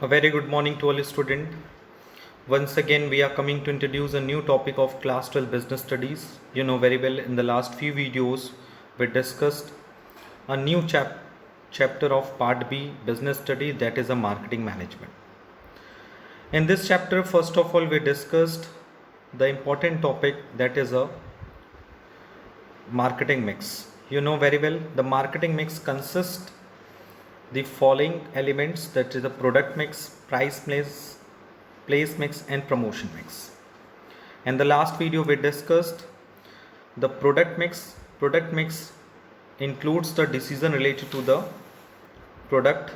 A very good morning to all students. Once again, we are coming to introduce a new topic of Class 12 Business Studies. You know very well in the last few videos, we discussed a new chapter of Part B Business Study, that is a Marketing Management. In this chapter, first of all, we discussed the important topic, that is a marketing mix. You know very well the marketing mix consists the following elements, that is the product mix, price mix, place mix and promotion mix. In the last video we discussed the product mix. Product mix includes the decision related to the product,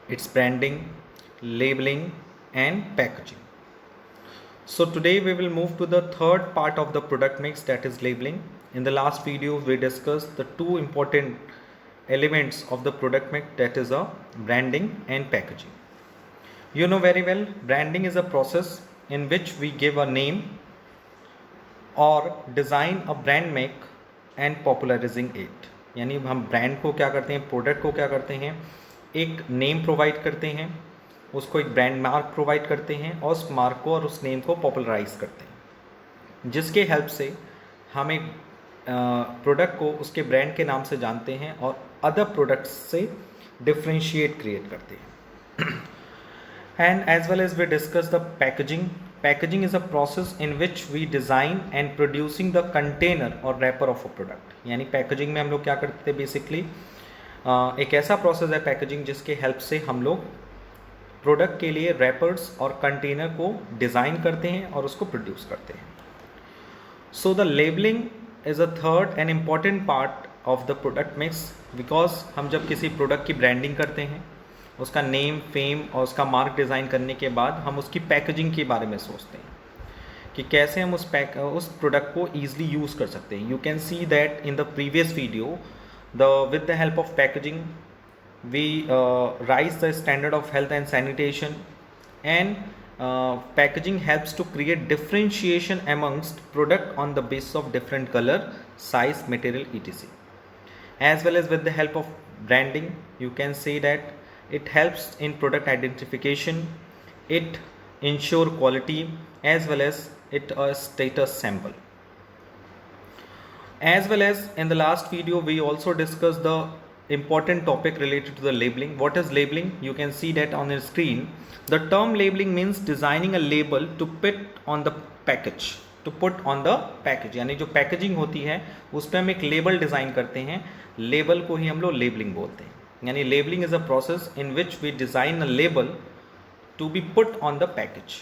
its branding, labeling and packaging. So today we will move to the third part of the product mix, that is labeling. In the last video we discussed the two important elements of the product mix, that is a branding and packaging. You know very well branding is a process in which we give a name or design a brand make and popularizing it. यानी हम brand को क्या करते हैं, product को क्या करते हैं, एक नेम प्रोवाइड करते हैं, उसको एक ब्रांड मार्क प्रोवाइड करते हैं और उस मार्क को और उस नेम को पॉपुलराइज करते हैं, जिसके हेल्प से हम एक प्रोडक्ट को उसके ब्रांड के नाम से जानते हैं और अदर प्रोडक्ट्स से डिफ्रेंशिएट क्रिएट करते हैं. And as well as we discuss the packaging. Packaging is a process in which we design and producing the container or wrapper of a product. यानी पैकेजिंग में हम लोग क्या करते हैं, बेसिकली एक ऐसा प्रोसेस है पैकेजिंग जिसके हेल्प से हम लोग प्रोडक्ट के लिए रैपर्स और कंटेनर को डिज़ाइन करते हैं और उसको प्रोड्यूस करते हैं. So the labelling is a third and important part of the product mix, because हम जब किसी प्रोडक्ट की ब्रांडिंग करते हैं, उसका नेम, फेम और उसका मार्क डिज़ाइन करने के बाद हम उसकी पैकेजिंग के बारे में सोचते हैं कि कैसे हम उस प्रोडक्ट को ईजिली यूज़ कर सकते हैं. You can see that in the previous video with the help of packaging we raise the standard of health and sanitation and packaging helps to create differentiation amongst product on the basis of different color, size, material, etc. As well as with the help of branding, you can say that it helps in product identification, it ensure quality as well as it a status symbol. As well as in the last video we also discussed the important topic related to the labeling. What is labeling? You can see that on your screen. The term labeling means designing a label to put on the package. To put on the package, यानी जो packaging होती है उस पर हम एक label design करते हैं, लेबल को ही हम लोग लेबलिंग बोलते हैं. यानी labelling is a process in which we design a label to be put on the package.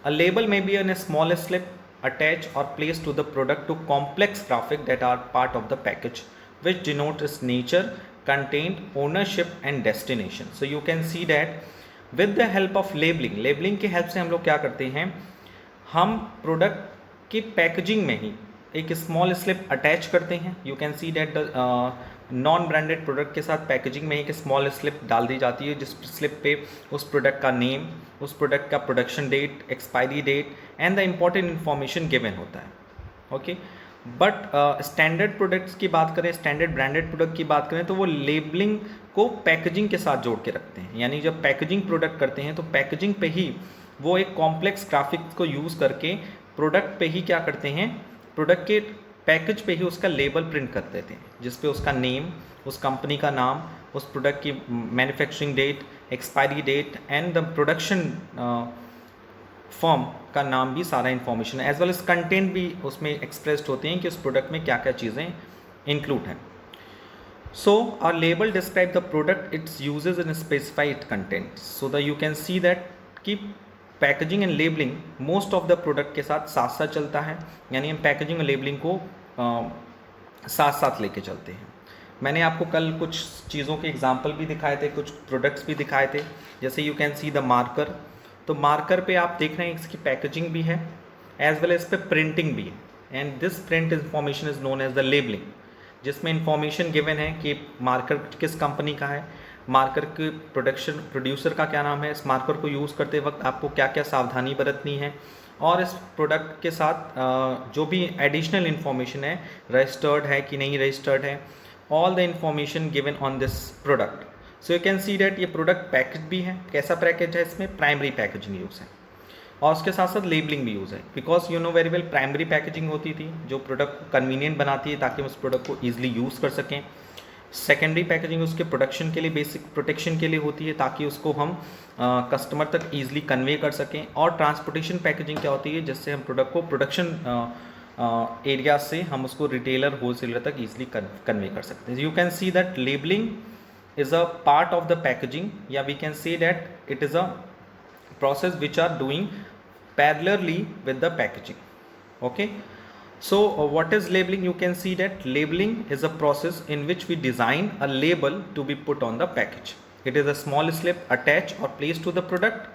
A label may be in a small slip attached or placed to the product to complex graphic that are part of the package which denote its nature, content, ownership and destination. So you can see that with the help of labeling, labelling के help से हम लोग क्या करते हैं, हम product की packaging में ही एक स्मॉल स्लिप अटैच करते हैं. You can see that the non branded product के साथ पैकेजिंग में एक स्मॉल स्लिप डाल दी जाती है, जिस स्लिप पे उस प्रोडक्ट का नेम, उस प्रोडक्ट का production date, expiry date and the important information given होता है. ओके, बट स्टैंडर्ड प्रोडक्ट्स की बात करें, स्टैंडर्ड ब्रांडेड प्रोडक्ट की बात करें, तो वो लेबलिंग को पैकेजिंग के साथ जोड़ के रखते हैं. यानी जब पैकेजिंग प्रोडक्ट करते हैं तो पैकेजिंग पे ही वो एक कॉम्प्लेक्स ग्राफिक्स को यूज़ करके प्रोडक्ट पे ही क्या करते हैं, प्रोडक्ट के पैकेज पे ही उसका लेबल प्रिंट कर देते हैं, जिस पे उसका नेम, उस कंपनी का नाम, उस प्रोडक्ट की manufacturing date, expiry date and the production firm का नाम भी सारा इन्फॉर्मेशन है, एज वेल एज कंटेंट भी उसमें एक्सप्रेस्ड होते हैं कि उस प्रोडक्ट में क्या क्या चीज़ें इंक्लूड हैं. So our label describe the product, its uses in specified content. So the you can see that कि packaging and labelling most of the product के साथ साथ साथ चलता है. यानी हम पैकेजिंग और लेबलिंग को साथ साथ लेके चलते हैं. मैंने आपको कल कुछ चीज़ों के एग्जांपल भी दिखाए थे, कुछ प्रोडक्ट्स भी दिखाए थे. जैसे you can see the marker. तो मार्कर पे आप देख रहे हैं इसकी पैकेजिंग भी है एज वेल एज पे प्रिंटिंग भी है, and this print information is known as the labelling, जिसमें इन्फॉर्मेशन गिवन है कि मार्कर किस कंपनी का है, मार्कर के प्रोड्यूसर का क्या नाम है, इस मार्कर को यूज़ करते वक्त आपको क्या क्या सावधानी बरतनी है, और इस प्रोडक्ट के साथ जो भी एडिशनल इन्फॉर्मेशन है, रजिस्टर्ड है कि नहीं रजिस्टर्ड है, all the information given on this product. So you can see that ये प्रोडक्ट पैकेज भी है, कैसा पैकेज है, इसमें प्राइमरी पैकेजिंग यूज़ है और उसके साथ साथ लेबलिंग भी यूज़ है। Because you know very well primary packaging होती थी जो प्रोडक्ट को कन्वीनियंट बनाती है ताकि हम उस प्रोडक्ट को ईजिली यूज़ कर सकें। सेकेंडरी पैकेजिंग उसके प्रोडक्शन के लिए, बेसिक प्रोटेक्शन के लिए होती है ताकि उसको हम कस्टमर तक ईजिली कन्वे कर सकें। और ट्रांसपोर्टेशन पैकेजिंग क्या होती है, जिससे हम प्रोडक्ट को प्रोडक्शन एरिया से हम उसको रिटेलर होलसेलर तक ईजिली कन्वे कर सकते हैं। You can see that labelling is a part of the packaging, yeah we can say that it is a process which are doing parallelly with the packaging. Okay, so what is labeling? You can see that labeling is a process in which we design a label to be put on the package. It is a small slip attached or placed to the product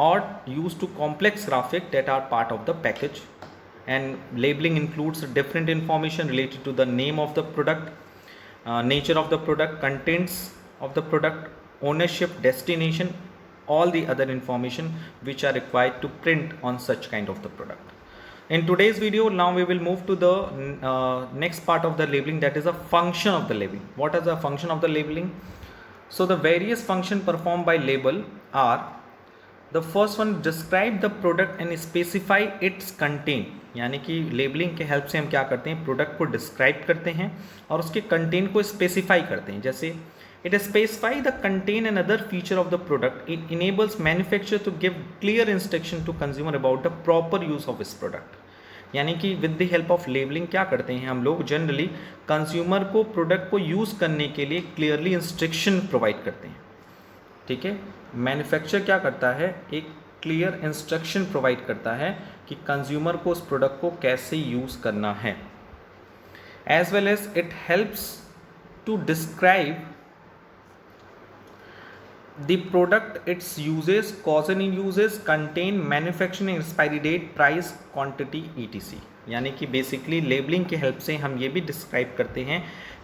or used to complex graphic that are part of the package. And labeling includes different information related to the name of the product, nature of the product, contents of the product, ownership, destination, all the other information which are required to print on such kind of the product. In today's video, now we will move to the next part of the labeling, that is a function of the labeling. What is the function of the labeling? So the various function performed by label are: the first one, describe the product and specify its content. यानी कि labelling के help से हम क्या करते हैं, product को describe करते हैं और उसके कंटेंट को स्पेसिफाई करते हैं। जैसे it specify the content and other feature of the product, it enables manufacturer to give clear instruction to consumer about the proper use of इस प्रोडक्ट। यानी कि with the help of labelling क्या करते हैं हम लोग, जनरली कंज्यूमर को product को यूज़ करने के लिए क्लियरली इंस्ट्रक्शन प्रोवाइड करते हैं। ठीक है, मैन्युफैक्चरर क्या करता है, एक क्लियर इंस्ट्रक्शन प्रोवाइड करता है कि कंज्यूमर को उस प्रोडक्ट को कैसे यूज़ करना है। As well as it helps to describe the product, its uses, cause and uses, content, manufacturing expiry date, price, quantity, ETC. यानी कि बेसिकली लेबलिंग की हेल्प से हम ये भी डिस्क्राइब करते हैं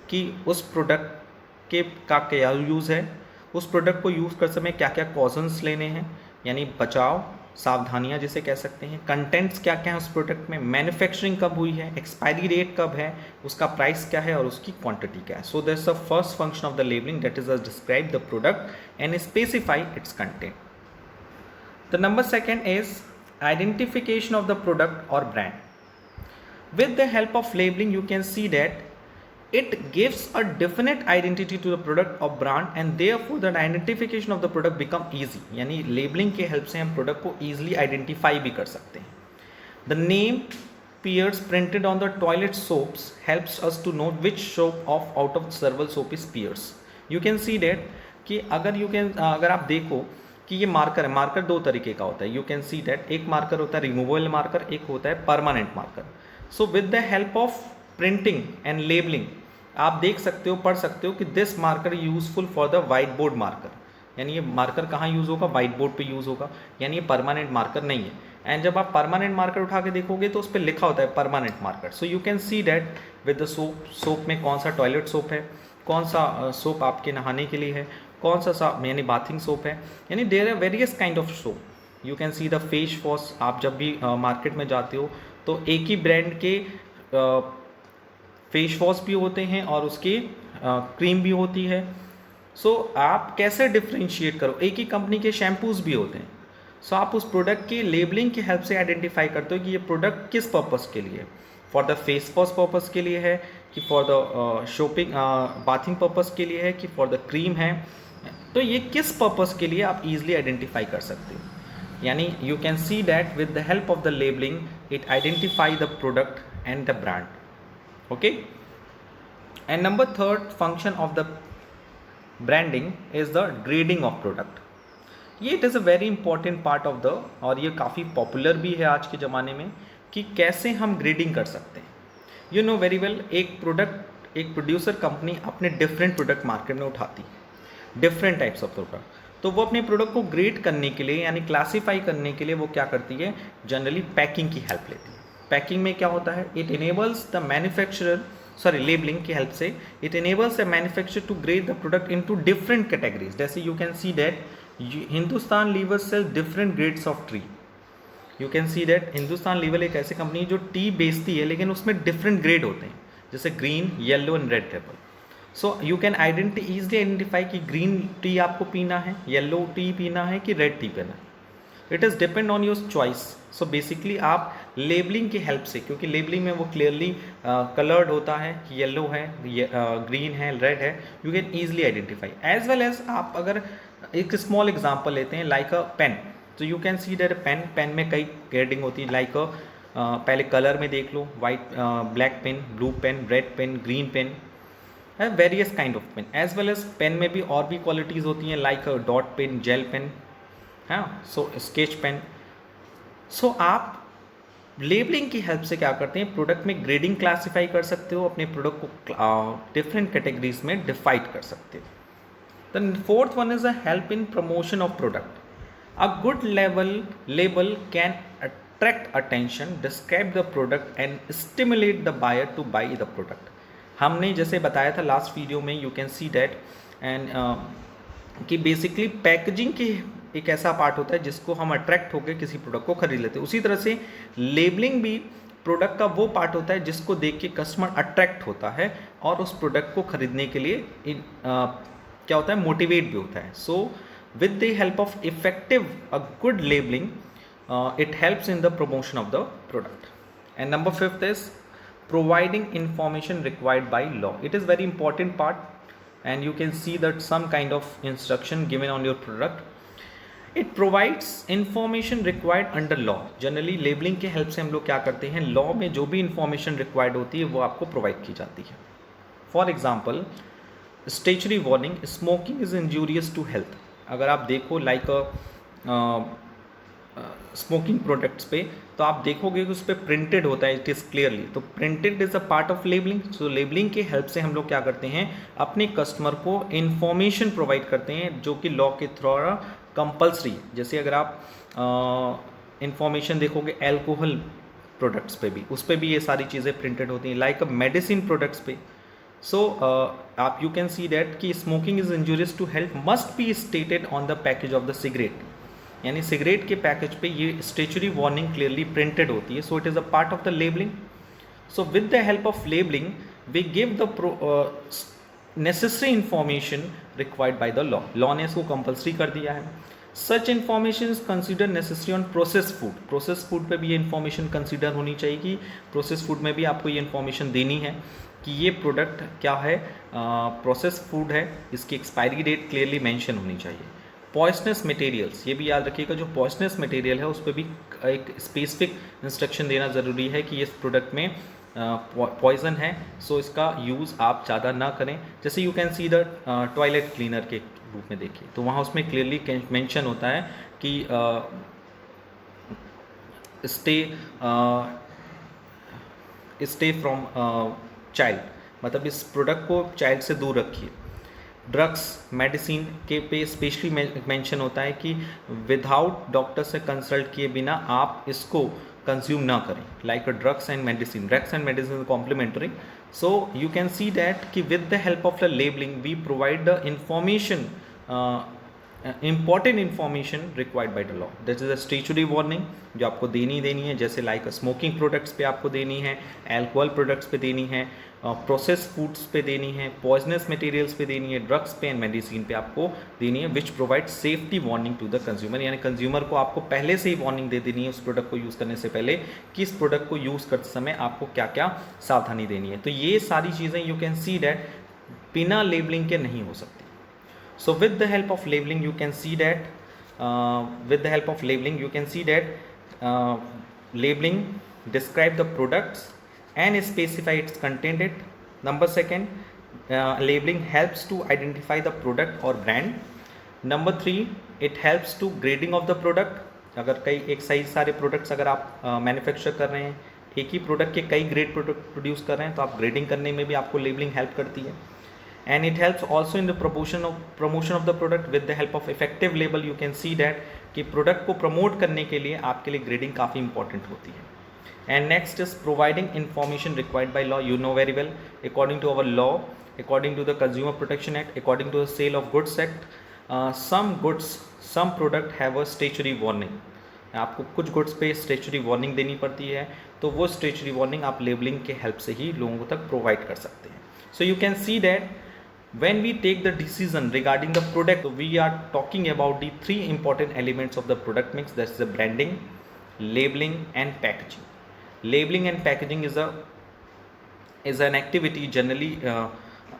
कि उस प्रोडक्ट के का क्या यूज़ है, उस प्रोडक्ट को यूज़ कर समय क्या क्या कॉजन्स लेने हैं, यानी बचाव, सावधानियां जिसे कह सकते हैं, कंटेंट्स क्या क्या है उस प्रोडक्ट में, मैन्युफैक्चरिंग कब हुई है, एक्सपायरी डेट कब है, उसका प्राइस क्या है और उसकी क्वांटिटी क्या है। So that's the first function of the labelling, that is describe the product and specify its content. The number second is identification of the product और brand. With the help of labelling you can see that it gives a definite identity to the product or brand and therefore the identification of the product become easy. यानी labeling के help से हम product को easily identify भी कर सकते हैं। The name Pears printed on the toilet soaps helps us to know which soap of out of several soap is Pears. You can see that कि अगर आप देखो कि ये मार्कर है, मार्कर दो तरीके का होता है। You can see that एक मार्कर होता है रिमूवेबल मार्कर, एक होता है permanent marker. So with the help of printing and labelling आप देख सकते हो, पढ़ सकते हो कि this marker useful for the white board marker. यानी ये मार्कर कहाँ यूज़ होगा, वाइट बोर्ड पे यूज़ होगा, यानी ये परमानेंट मार्कर नहीं है। एंड जब आप परमानेंट मार्कर उठा के देखोगे तो उस पर लिखा होता है permanent marker. So you can see that with the soap, soap में कौन सा टॉयलेट सोप है, कौन सा सोप आपके नहाने के लिए है, कौन सा यानी बाथिंग सोप है, यानी there are various kind of soap. You can see the face wash, आप जब भी मार्केट में जाते हो तो एक ही ब्रांड के फेस वॉश भी होते हैं और उसकी क्रीम भी होती है। सो आप कैसे डिफ्रेंशिएट करो, एक ही कंपनी के शैम्पूज़ भी होते हैं। सो आप उस प्रोडक्ट की लेबलिंग की हेल्प से आइडेंटिफाई करते हो कि ये प्रोडक्ट किस पर्पज़ के लिए है, for the face wash purpose के लिए है कि for the shopping bathing purpose के लिए है कि फॉर द क्रीम है। तो ये किस पर्पज़ के लिए आप ईजिली आइडेंटिफाई कर सकते हो। यानी you can see that with the help of the labelling it identify the product and the brand. Okay, and number third function of the branding is the grading of product. ये it is a very important part of the, और ये काफ़ी popular भी है आज के ज़माने में कि कैसे हम ग्रेडिंग कर सकते हैं। यू नो वेरी वेल, एक प्रोडक्ट, एक प्रोड्यूसर कंपनी अपने डिफरेंट प्रोडक्ट मार्केट में उठाती है, डिफरेंट टाइप्स ऑफ प्रोडक्ट। तो वो अपने प्रोडक्ट को ग्रेड करने के लिए यानी क्लासीफाई करने के लिए वो क्या करती है, जनरली पैकिंग की हेल्प लेती है। पैकिंग में क्या होता है, it enables the manufacturer, sorry labelling की हेल्प से it enables the manufacturer to grade the product into different categories. जैसे you can see that Hindustan Lever sell different grades of tea. You can see that Hindustan Lever एक ऐसी company जो T बेचती है लेकिन उसमें डिफरेंट ग्रेड होते हैं, जैसे green, yellow and red label. So you can easily identify कि ग्रीन टी आपको पीना है, येलो टी पीना है कि रेड टी पीना है. It is depend on your choice. So basically आप लेबलिंग की हेल्प से, क्योंकि लेबलिंग में वो क्लियरली कलर्ड होता है कि येलो है, ग्रीन है, रेड है, you can easily identify. As well as आप अगर एक स्मॉल एग्जाम्पल लेते हैं लाइक अ पेन, तो you can see that pen में कई ग्रेडिंग होती है. लाइक पहले कलर में देख लो, white, black pen, blue pen, red pen, green pen, various kind of pen. As well as pen में भी और भी क्वालिटीज़ होती हैं like dot pen, gel pen, हाँ, सो स्केच पेन. सो आप लेबलिंग की हेल्प से क्या करते हैं, प्रोडक्ट में ग्रेडिंग क्लासीफाई कर सकते हो, अपने प्रोडक्ट को डिफरेंट कैटेगरीज में डिवाइड कर सकते हो. The fourth one is a help in promotion of product. A good label can attract attention, describe the product and stimulate the buyer to buy the product. हमने जैसे बताया था last video में, you can see that and कि basically packaging की एक ऐसा part होता है जिसको हम अट्रैक्ट होकर किसी प्रोडक्ट को खरीद लेते हैं. उसी तरह से लेबलिंग भी प्रोडक्ट का वो पार्ट होता है जिसको देख के कस्टमर अट्रैक्ट होता है और उस प्रोडक्ट को खरीदने के लिए क्या होता है, मोटिवेट भी होता है. सो with the help of effective a good labelling, it helps in the promotion of the product. And number 5th is providing information required by law. It is very important part, and you can see that some kind of instruction given on your product. It provides information required under law. Generally labeling के help से हम लोग क्या करते हैं, law में जो भी information required होती है वो आपको provide की जाती है. For example, statutory warning, smoking is injurious to health. अगर आप देखो like स्मोकिंग प्रोडक्ट्स पे, तो आप देखोगे कि उस पर प्रिंटेड होता है, इट इज़ क्लियरली. तो printed is a part of labelling. So labelling के हेल्प से हम लोग क्या करते हैं, अपने कस्टमर को इन्फॉर्मेशन प्रोवाइड करते हैं जो कि लॉ के थ्रू कंपल्सरी. जैसे अगर आप इन्फॉर्मेशन देखोगे एल्कोहल प्रोडक्ट्स पे भी, उस पर भी ये सारी चीज़ें प्रिंटेड होती हैं. लाइक मेडिसिन प्रोडक्ट्स पे, सो आप यू कैन सी दैट कि smoking is injurious to health must be stated on the package of the cigarette. यानी सिगरेट के पैकेज पे ये स्टेचुरी वार्निंग क्लियरली प्रिंटेड होती है. So it is a part of the labelling. So with the help of labelling we give the necessary information required by the law. Law ने इसको compulsory कर दिया है. Such information is consider necessary on process food. Process food पे भी ये information consider होनी चाहिए कि प्रोसेस फूड में भी आपको ये इन्फॉर्मेशन देनी है कि ये प्रोडक्ट क्या है, प्रोसेस फूड है, इसकी एक्सपायरी डेट क्लियरली मेंशन होनी चाहिए. पॉइजनस मटेरियल्स, ये भी याद रखिएगा, जो पॉइजनस मटेरियल है उस पर भी एक स्पेसिफिक इंस्ट्रक्शन देना ज़रूरी है कि इस प्रोडक्ट में पॉइजन है, सो इसका यूज़ आप ज़्यादा ना करें. जैसे you can see the toilet cleaner के रूप में देखिए, तो वहाँ उसमें क्लियरली मेंशन होता है कि स्टे फ्रॉम चाइल्ड, मतलब इस प्रोडक्ट को चाइल्ड से दूर रखिए. ड्रग्स मेडिसिन के पे स्पेशली मेंशन होता है कि विदाउट डॉक्टर से कंसल्ट किए बिना आप इसको कंज्यूम ना करें. Like drugs and medicine complementary. So you can see that कि with the help of the labelling we provide the information, important information required by the law. That is a statutory warning जो आपको देनी है, जैसे like smoking products पे आपको देनी है, अल्कोहल प्रोडक्ट्स पे देनी है, प्रोसेस फूड्स पे देनी है, पॉइजनस मटेरियल्स पे देनी है, ड्रग्स पे एंड मेडिसिन पे आपको देनी है, which provide safety warning to the consumer. यानी कंज्यूमर को आपको पहले से ही वार्निंग दे देनी है उस प्रोडक्ट को यूज़ करने से पहले कि इस प्रोडक्ट को यूज़ करते समय आपको क्या क्या सावधानी देनी है. तो ये सारी चीज़ें यू कैन सी दैट बिना लेबलिंग के नहीं हो सकती. So with the help of labeling you can see that labeling describe the products and specify its content. Number second, labeling helps to identify the product or brand. Number 3, it helps to grading of the product. अगर कई एक सही सारे products अगर आप manufacture कर रहे हैं, एक ही प्रोडक्ट के कई ग्रेड प्रोडक्ट प्रोड्यूस कर रहे हैं, तो आप ग्रेडिंग करने में भी आपको लेबलिंग हेल्प करती है. And it helps also in the promotion of the product. With the help of effective label you can see that कि प्रोडक्ट को प्रमोट करने के लिए आपके लिए ग्रेडिंग काफ़ी इंपॉर्टेंट होती है. And next is providing information required by law. You know very well, according to our law, according to the consumer protection act, according to the sale of goods act, some product have a statutory warning. आपको कुछ goods पे statutory warning देनी पड़ती है, तो वो statutory warning आप labelling के हेल्प से ही लोगों तक प्रोवाइड कर सकते हैं. सो you can see that when we take the decision regarding the product, we are talking about the three important elements of the product mix, that's the branding, labeling and packaging. Labeling and packaging is an activity generally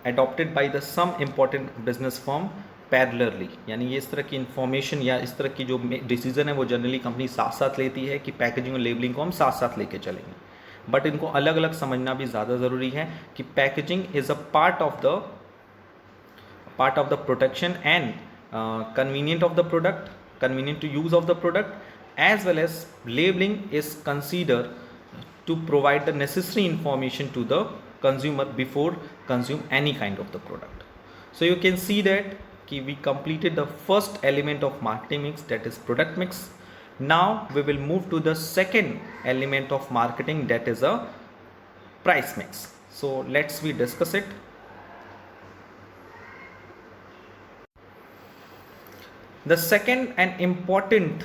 adopted by the some important business firm पैरेलरली, यानी ये इस तरह की information या इस तरह की जो डिसीजन है वो जनरली कंपनी साथ साथ लेती है कि पैकेजिंग और लेबलिंग को हम साथ साथ लेके चलेंगे, बट इनको अलग अलग समझना भी ज़्यादा ज़रूरी है कि packaging is a part of the protection and convenient of the product, convenient to use of the product, as well as labeling is considered to provide the necessary information to the consumer before consume any kind of the product. So you can see that we completed the first element of marketing mix, that is product mix. Now we will move to the second element of marketing, that is a price mix. So let's we discuss it. The second and important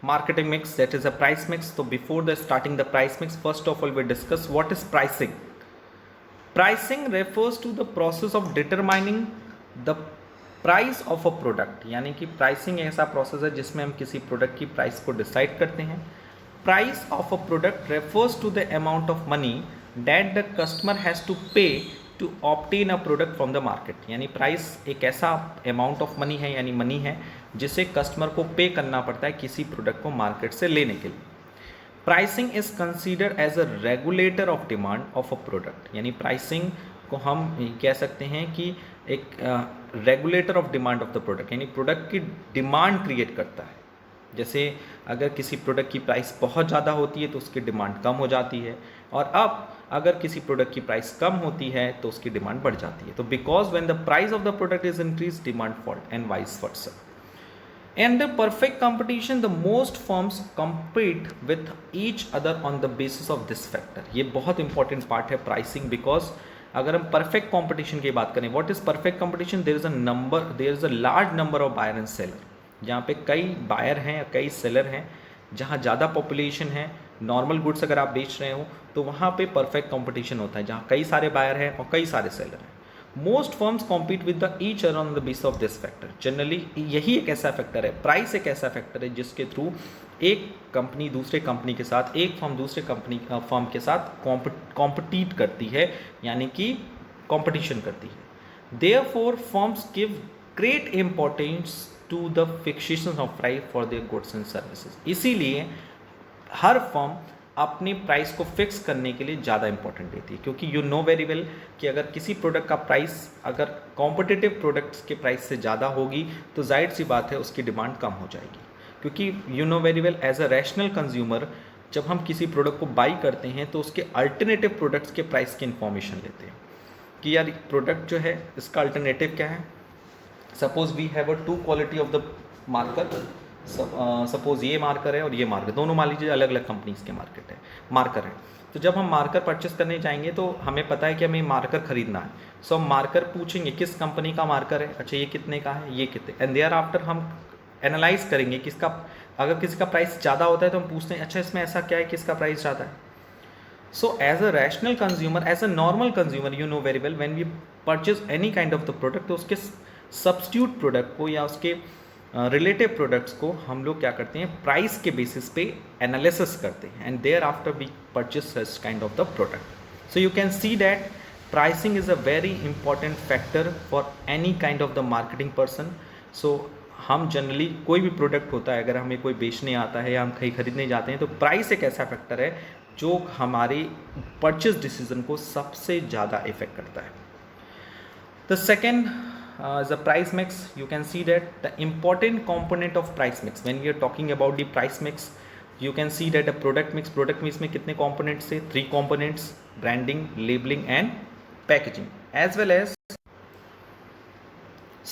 marketing mix, that is a price mix. So before the starting the price mix, first of all we discuss what is pricing. Pricing refers to the process of determining the price of a product, यानी कि pricing ऐसा process है जिसमें हम किसी product की price को decide करते हैं. Price of a product refers to the amount of money that the customer has to pay to obtain a product from the market. यानी प्राइस एक ऐसा अमाउंट ऑफ मनी है, यानी मनी है जिसे कस्टमर को पे करना पड़ता है किसी प्रोडक्ट को मार्केट से लेने के लिए. Pricing is considered as a regulator of demand of a product, यानी प्राइसिंग को हम कह सकते हैं कि एक regulator of demand of the product, यानी प्रोडक्ट की डिमांड क्रिएट करता है. जैसे अगर किसी प्रोडक्ट की प्राइस बहुत ज़्यादा होती है तो उसकी डिमांड कम हो जाती है, और अब अगर किसी प्रोडक्ट की प्राइस कम होती है तो उसकी डिमांड बढ़ जाती है. तो because when the price of the product is increase, demand fall and vice versa. And the perfect competition, the most firms compete with each other on the basis of this factor. ये बहुत important part है pricing, because अगर हम perfect competition की बात करें, what is perfect competition? There is a large number of buyer and seller, जहाँ पे कई बायर हैं या कई सेलर हैं, जहाँ ज़्यादा पॉपुलेशन है. नॉर्मल गुड्स अगर आप बेच रहे हो तो वहाँ पे परफेक्ट कंपटीशन होता है, जहाँ कई सारे बायर हैं और कई सारे सेलर हैं. Most firms compete with the each other on the base of this factor. Generally यही एक ऐसा फैक्टर है, प्राइस एक ऐसा फैक्टर है जिसके थ्रू एक कंपनी दूसरे कंपनी के साथ, एक फर्म दूसरे फर्म के साथ कॉम्पिटिट करती है, यानी कि कंपटीशन करती है. Therefore firms give great importance to the fixation of price for their goods and services. इसीलिए हर फर्म अपनी प्राइस को फिक्स करने के लिए ज़्यादा इंपॉर्टेंट देती है, क्योंकि यू नो वेरी वेल कि अगर किसी प्रोडक्ट का प्राइस अगर कॉम्पिटिटिव प्रोडक्ट्स के प्राइस से ज़्यादा होगी तो जाहिर सी बात है उसकी डिमांड कम हो जाएगी. क्योंकि you know very well as a rational consumer, जब हम किसी प्रोडक्ट को बाई करते हैं तो उसके अल्टरनेटिव प्रोडक्ट्स के प्राइस की इन्फॉर्मेशन लेते हैं कि यार प्रोडक्ट जो है इसका अल्टरनेटिव क्या है. Suppose we have a two quality of the marker, suppose ये मार्कर है और ये मार्कर, दोनों मान लीजिए अलग अलग कंपनीज के मार्कर है. तो जब हम मार्कर परचेस करने जाएंगे तो हमें पता है कि हमें मार्कर खरीदना है. सो हम मार्कर पूछेंगे किस कंपनी का मार्कर है, अच्छा ये कितने का है, ये कितने, एंड देयर आफ्टर हम एनालाइज करेंगे किसका, अगर किसी का प्राइस ज़्यादा होता है तो हम पूछते हैं अच्छा इसमें ऐसा क्या है किसका प्राइस ज़्यादा है. So as a rational consumer, as a normal consumer, you know very well when we purchase any kind of the product, तो उसके सब्स्टिट्यूट प्रोडक्ट को या उसके रिलेटिव प्रोडक्ट्स को हम लोग क्या करते हैं, प्राइस के बेसिस पे एनालिसिस करते हैं, and thereafter we purchase such kind of the product. So you can see that pricing is a very important factor for any kind of the marketing person. So हम generally कोई भी product होता है, अगर हमें कोई बेचने आता है या हम कहीं खरीदने जाते हैं, तो प्राइस एक ऐसा फैक्टर है जो हमारी परचेज डिसीजन को सबसे ज़्यादा इफेक्ट करता है. The second is a price mix. You can see that the important component of price mix, when we are talking about the price mix, you can see that a product mix में कितने components थे, 3 components: branding, labeling and packaging. As well as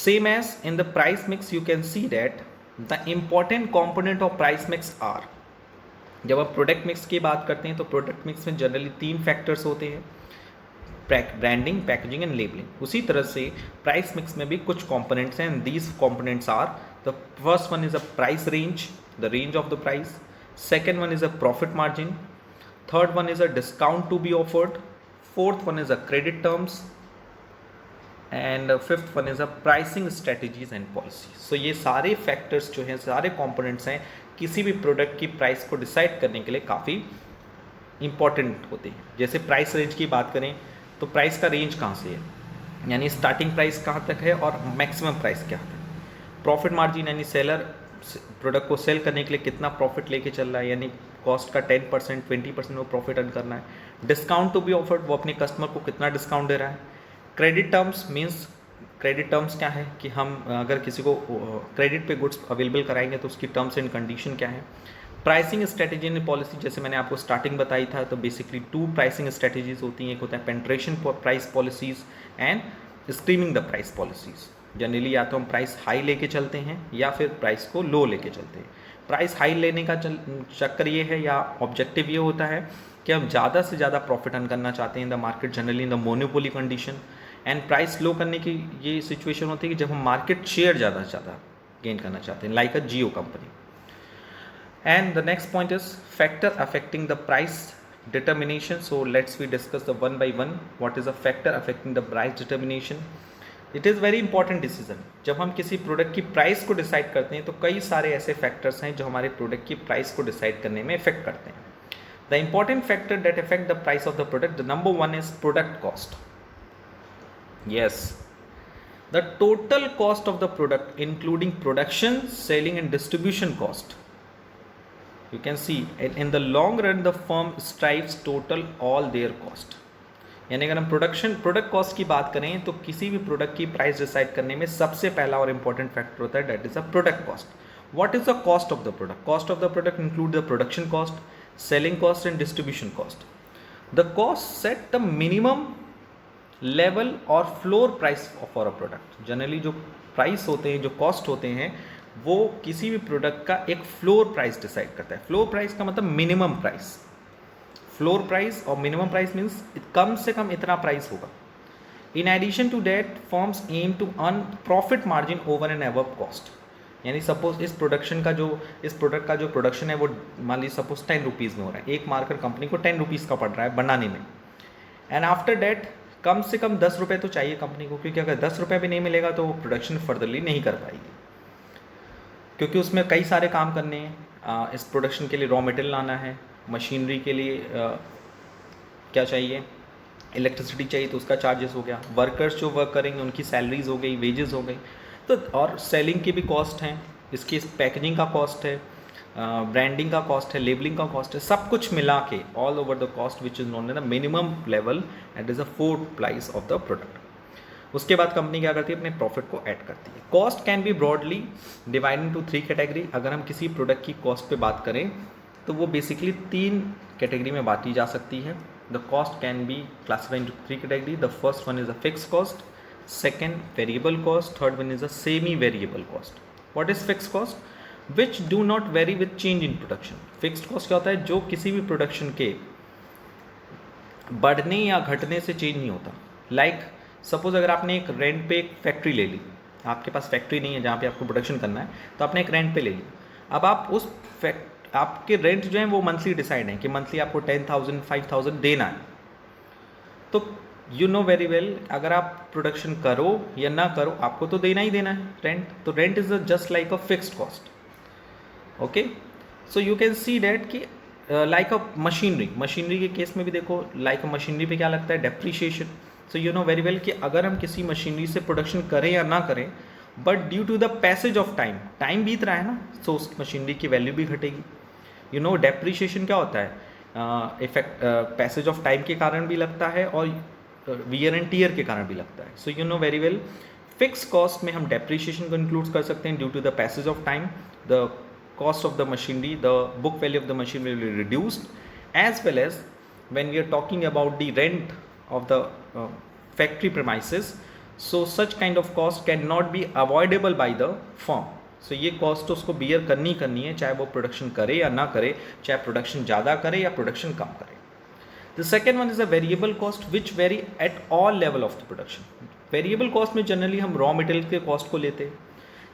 same as in the price mix, you can see that the important component of price mix are, जब आप product mix की बात करते हैं तो product mix में जनरली 3 factors होते हैं: ब्रांडिंग, पैकेजिंग एंड लेबलिंग. उसी तरह से प्राइस मिक्स में भी कुछ कंपोनेंट्स हैं, and these components are, the first one is a price range, the range of the price. Second one is a profit margin. Third one is a discount to be offered. Fourth one is a credit terms. And fifth one is a pricing strategies and policy. So ये सारे factors जो हैं, सारे components हैं, किसी भी product की price को डिसाइड करने के लिए काफ़ी इंपॉर्टेंट होते हैं। जैसे प्राइस रेंज की बात करें तो प्राइस का रेंज कहाँ से है, यानी स्टार्टिंग प्राइस कहाँ तक है और मैक्सिमम प्राइस क्या है। प्रॉफिट मार्जिन यानी सेलर प्रोडक्ट को सेल करने के लिए कितना प्रॉफिट लेके चल रहा है, यानी कॉस्ट का 10% 20% वो प्रॉफिट अर्न करना है। डिस्काउंट टू बी ऑफर्ड, वो अपने कस्टमर को कितना डिस्काउंट दे रहा है। Credit terms means, credit terms क्या है कि हम अगर किसी को क्रेडिट पे गुड्स अवेलेबल कराएंगे तो उसकी टर्म्स एंड कंडीशन क्या है। प्राइसिंग स्ट्रेटेजी एंड पॉलिसी, जैसे मैंने आपको स्टार्टिंग बताई था, तो बेसिकली 2 प्राइसिंग स्ट्रेटेजीज होती हैं। एक होता है penetration price policies and screaming the price policies. Generally या तो हम प्राइस हाई लेके चलते हैं या फिर प्राइस को लो लेके चलते हैं। प्राइस हाई लेने का चक्कर ये है या ऑब्जेक्टिव ये होता है कि हम ज़्यादा से ज़्यादा प्रॉफिट अर्न करना चाहते हैं in the market, generally in the monopoly condition. And price low करने की ये सिचुएशन होती है कि जब हम मार्केट शेयर ज़्यादा से ज़्यादा गेन करना चाहते हैं, like a Jio company. And the next point is factor affecting the price determination. So let's we discuss the one by one. What is a factor affecting the price determination? It is very important decision. जब हम किसी product की price को decide करते हैं तो कई सारे ऐसे फैक्टर्स हैं जो हमारे प्रोडक्ट की प्राइस को डिसाइड करने में इफेक्ट करते हैं। The important factor that affect the price of the product, the number one is product cost. Yes, the total cost of the product including production, selling and distribution cost. You can see in the long run the firm strives total all their cost. यानी अगर हम product cost की बात करें तो किसी भी product की प्राइस डिसाइड करने में सबसे पहला और इंपॉर्टेंट फैक्टर होता है, that is a product cost. What is the cost of the product? Cost of the product include the production cost, selling cost and distribution cost. The cost set the minimum level और floor price for a product. Generally जो price होते हैं, जो cost होते हैं, वो किसी भी प्रोडक्ट का एक फ्लोर प्राइस डिसाइड करता है. फ्लोर प्राइस का मतलब मिनिमम प्राइस. फ्लोर प्राइस और मिनिमम प्राइस मीन्स कम से कम इतना प्राइस होगा. In addition to that firms aim to earn profit margin over and above cost. यानी सपोज इस प्रोडक्ट का जो प्रोडक्शन है वो मान लीजिए सपोज 10 रुपीज़ में हो रहा है. एक मार्कर कंपनी को 10 रुपीज़ का पड़ रहा है बनाने में. एंड आफ्टर दैट कम से कम 10 रुपये तो चाहिए कंपनी को, क्योंकि अगर 10 रुपये भी नहीं मिलेगा तो वो प्रोडक्शन फर्दरली नहीं कर पाएगी, क्योंकि उसमें कई सारे काम करने हैं. इस प्रोडक्शन के लिए रॉ मटेरियल लाना है, मशीनरी के लिए क्या चाहिए, इलेक्ट्रिसिटी चाहिए तो उसका चार्जेस हो गया, वर्कर्स जो वर्क करेंगे उनकी सैलरीज हो गई, वेजेस हो गई, तो और सेलिंग की भी कॉस्ट है, इसकी पैकेजिंग का कॉस्ट है, ब्रांडिंग का कॉस्ट है, लेबलिंग का कॉस्ट है. सब कुछ मिला के all over the cost which is known the minimum level and is a fourth price of the product. उसके बाद कंपनी क्या करती है, अपने प्रॉफिट को ऐड करती है. Cost can be broadly divide into 3 category. अगर हम किसी प्रोडक्ट की कॉस्ट पे बात करें तो वो बेसिकली 3 कैटेगरी में बांटी जा सकती है. The cost can be classified into 3 category. The first one is a fix cost, second variable cost, third one is a semi variable cost. What is fix cost? Which do not very with change in production. Fixed cost क्या होता है? जो किसी भी production के बढ़ने या घटने से चेंज नहीं होता. लाइक सपोज अगर आपने एक रेंट पे एक फैक्ट्री ले ली, आपके पास फैक्ट्री नहीं है जहाँ पे आपको प्रोडक्शन करना है, तो आपने एक रेंट पे ले ली. अब आप उस आपके रेंट जो है वो मंथली डिसाइड है कि मंथली आपको 10,000 5,000 देना है. तो यू नो वेरी वेल अगर आप प्रोडक्शन करो या ना करो आपको तो देना ही देना है रेंट. तो rent is just like a fixed cost. Okay, so you can see that कि लाइक अ मशीनरी के केस में भी देखो, लाइक अ मशीनरी पे क्या लगता है? Depreciation. So you know very well कि अगर हम किसी मशीनरी से प्रोडक्शन करें या ना करें, but due to the passage of time बीत रहा है ना, सो उस मशीनरी की वैल्यू भी घटेगी. यू नो डेप्रीशिएशन क्या होता है? इफेक्ट पैसेज ऑफ टाइम के कारण भी लगता है और वियर एंड टीयर के कारण भी लगता है. So you know very well fix cost में हम डेप्रीशिएशन को इंक्लूड कर सकते हैं. Due to the passage of time the cost of the machinery, the book value of the machinery will be reduced, as well as when we are talking about the rent of the factory premises, so such kind of cost cannot be avoidable by the firm. So ये cost तो उसको bear करनी है, चाहे वो production करे या ना करे, चाहे प्रोडक्शन ज़्यादा करे या प्रोडक्शन कम करे. The second one is a variable cost which vary at all level of the production. Variable cost में जनरली हम रॉ मटेरियल के कॉस्ट को लेते हैं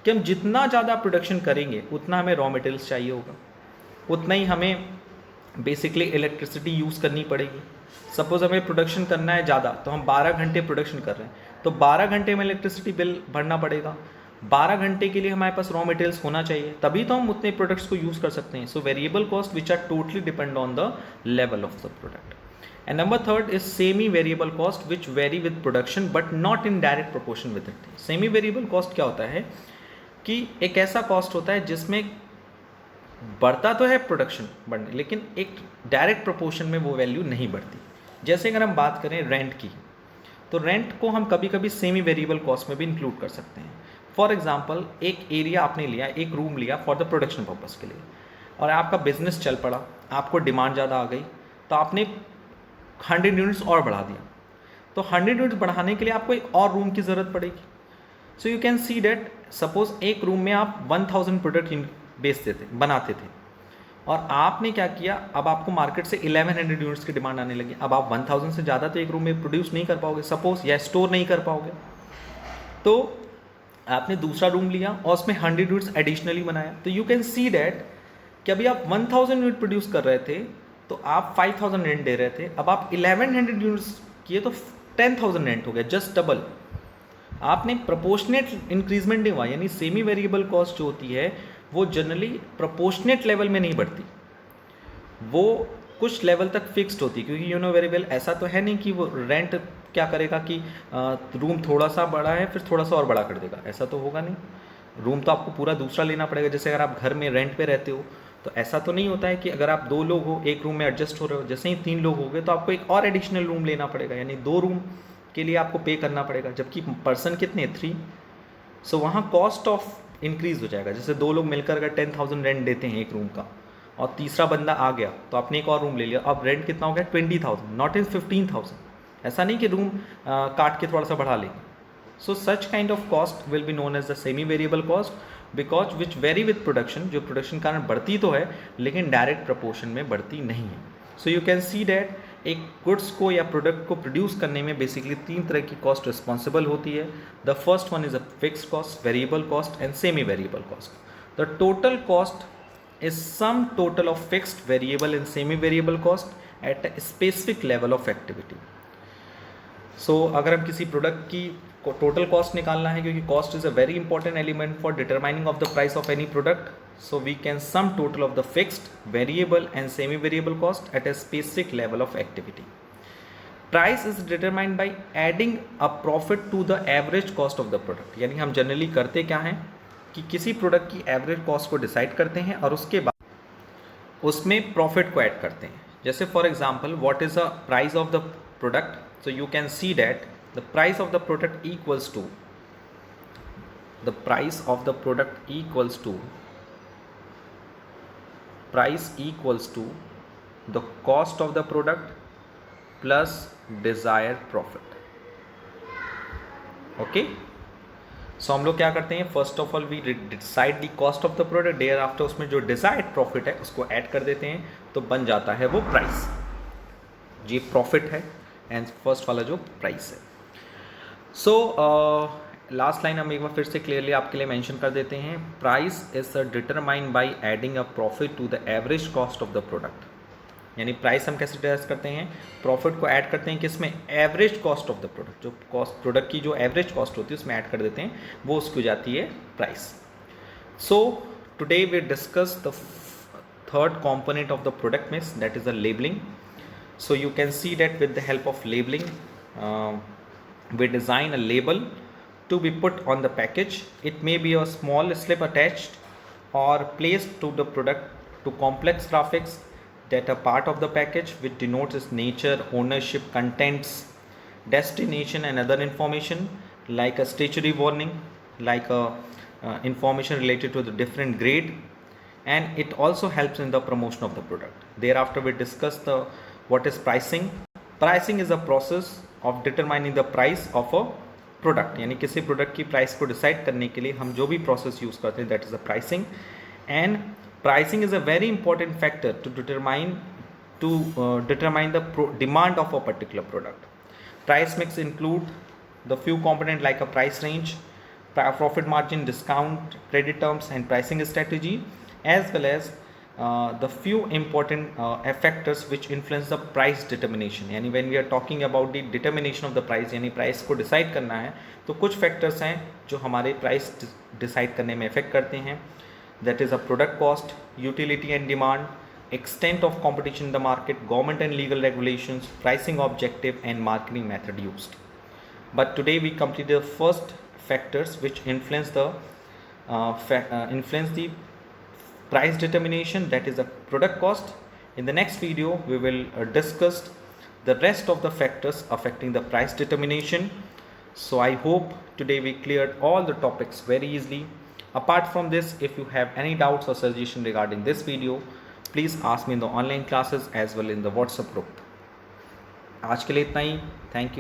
कि हम जितना ज़्यादा प्रोडक्शन करेंगे उतना हमें रॉ मटेरियल्स चाहिए होगा, उतना ही हमें बेसिकली इलेक्ट्रिसिटी यूज़ करनी पड़ेगी. सपोज़ हमें प्रोडक्शन करना है ज़्यादा, तो हम 12 घंटे प्रोडक्शन कर रहे हैं, तो 12 घंटे में इलेक्ट्रिसिटी बिल भरना पड़ेगा। 12 घंटे के लिए हमारे पास रॉ मटेरियल्स होना चाहिए, तभी तो हम उतने प्रोडक्ट्स को यूज़ कर सकते हैं। So variable cost which are totally depend on the level of the product. And number third is semi variable cost which vary with production but not in direct proportion with it. Semi variable cost क्या होता है कि एक ऐसा cost होता है जिसमें बढ़ता तो है प्रोडक्शन बढ़ने, लेकिन एक डायरेक्ट प्रोपोर्शन में वो वैल्यू नहीं बढ़ती। जैसे अगर हम बात करें रेंट की, तो रेंट को हम कभी कभी सेमी वेरिएबल कॉस्ट में भी इंक्लूड कर सकते हैं। फॉर एग्जांपल, एक एरिया आपने लिया, एक रूम लिया फॉर द प्रोडक्शन पर्पज़ के लिए, और आपका बिजनेस चल पड़ा, आपको डिमांड ज़्यादा आ गई, तो आपने 100 यूनिट्स और बढ़ा दिया। तो 100 यूनिट्स बढ़ाने के लिए आपको एक और रूम की ज़रूरत पड़ेगी। So you can see that suppose एक रूम में आप 1000 प्रोडक्ट बेचते थे, बनाते थे, और आपने क्या किया, अब आपको मार्केट से 1100 यूनिट्स की डिमांड आने लगी। अब आप 1000 से ज़्यादा तो एक रूम में प्रोड्यूस नहीं कर पाओगे सपोज, या स्टोर नहीं कर पाओगे। तो आपने दूसरा रूम लिया और उसमें 100 यूनिट्स एडिशनली बनाया। तो यू कैन सी डैट कि अभी आप 1000 यूनिट प्रोड्यूस कर रहे थे तो आप 5000 रेंट दे रहे थे, अब आप 1100 यूनिट्स किए तो 10,000 रेंट हो गया, जस्ट डबल। आपने प्रोपोर्शनेट इंक्रीजमेंट नहीं हुआ, यानी सेमी वेरिएबल कॉस्ट जो होती है वो जनरली प्रोपोर्शनेट लेवल में नहीं बढ़ती, वो कुछ लेवल तक फिक्स्ड होती है। क्योंकि वेरिएबल ऐसा तो है नहीं कि वो रेंट क्या करेगा कि रूम थोड़ा सा बड़ा है फिर थोड़ा सा और बड़ा कर देगा, ऐसा तो होगा नहीं। रूम तो आपको पूरा दूसरा लेना पड़ेगा। जैसे अगर आप घर में रेंट पे रहते हो तो ऐसा तो नहीं होता है कि अगर आप 2 लोग हो एक रूम में एडजस्ट हो रहे हो, जैसे ही 3 लोग हो गए तो आपको एक और एडिशनल रूम लेना पड़ेगा, यानी 2 रूम के लिए आपको पे करना पड़ेगा, जबकि पर्सन कितने 3। सो वहाँ कॉस्ट ऑफ इंक्रीज हो जाएगा। जैसे 2 लोग मिलकर अगर 10,000 रेंट देते हैं एक रूम का, और तीसरा बंदा आ गया तो आपने एक और रूम ले लिया, अब रेंट कितना हो गया 20,000, नॉट इन 15,000। ऐसा नहीं कि रूम काट के थोड़ा सा बढ़ा लेंगे। So such kind of cost will be known as the semi variable cost, because which vary with production, जो प्रोडक्शन कारण बढ़ती तो है लेकिन डायरेक्ट प्रपोर्शन में बढ़ती नहीं है। So you can see that एक गुड्स को या प्रोडक्ट को प्रोड्यूस करने में बेसिकली 3 तरह की कॉस्ट रिस्पॉन्सिबल होती है। The first one is a fixed cost, variable cost and semi variable cost. The total cost is sum total of fixed, variable and semi variable cost at a specific level of activity. So अगर हम किसी product की total cost निकालना है, क्योंकि cost is a very important element for determining of the price of any product, so we can sum total of the fixed, variable and semi variable cost at a specific level of activity. Price is determined by adding a profit to the average cost of the product. यानी हम generally करते क्या हैं कि किसी product की average cost को decide करते हैं और उसके बाद उसमें प्रॉफिट को ऐड करते हैं। जैसे for example, what is the price of the product, so you can see that the price of the product equals to the cost of the product plus desired profit. Okay, so हम लोग क्या करते हैं, first of all we decide the cost of the product, thereafter उसमें जो desired profit है उसको add कर देते हैं, तो बन जाता है वो प्राइस। ये प्रॉफिट है एंड फर्स्ट वाला जो प्राइस है। सो लास्ट लाइन हम एक बार फिर से क्लियरली आपके लिए मेंशन कर देते हैं। Price is determined by adding a profit to the average cost of the product. यानी प्राइस हम कैसे डिसाइड करते हैं, प्रॉफिट को ऐड करते हैं किसमें, average cost of the product, जो कॉस्ट प्रोडक्ट की जो एवरेज कॉस्ट होती है उसमें ऐड कर देते हैं, वो उसकी हो जाती है price. So today we discuss the third component of the product mix, that is the labeling. So you can see that with the help of labeling, we design a label to be put on the package. It may be a small slip attached or placed to the product to complex graphics that are part of the package, which denotes its nature, ownership, contents, destination and other information, like a statutory warning, like a information related to the different grade, and it also helps in the promotion of the product. Thereafter we discuss the what is pricing. Pricing is a process of determining the price of a product, यानी किसी product की price को decide करने के लिए हम जो भी प्रोसेस यूज़ करते हैं, that is the pricing. And pricing is a very important factor to determine the demand of a particular product. Price mix include the few components like a price range, profit margin, discount, credit terms and pricing strategy, as well as the few important factors which influence the price determination. यानी when we are talking about the determination of the price, यानी price को decide करना है, तो कुछ factors हैं जो हमारे price decide करने में affect करते हैं. That is a product cost, utility and demand, extent of competition in the market, government and legal regulations, pricing objective and marketing method used. But today we complete the first factors which influence the price determination, that is the product cost. In the next video we will discuss the rest of the factors affecting the price determination. So I hope today we cleared all the topics very easily. Apart from this, if you have any doubts or suggestion regarding this video, please ask me in the online classes as well in the WhatsApp group. आज के लिए इतना ही. Thank you.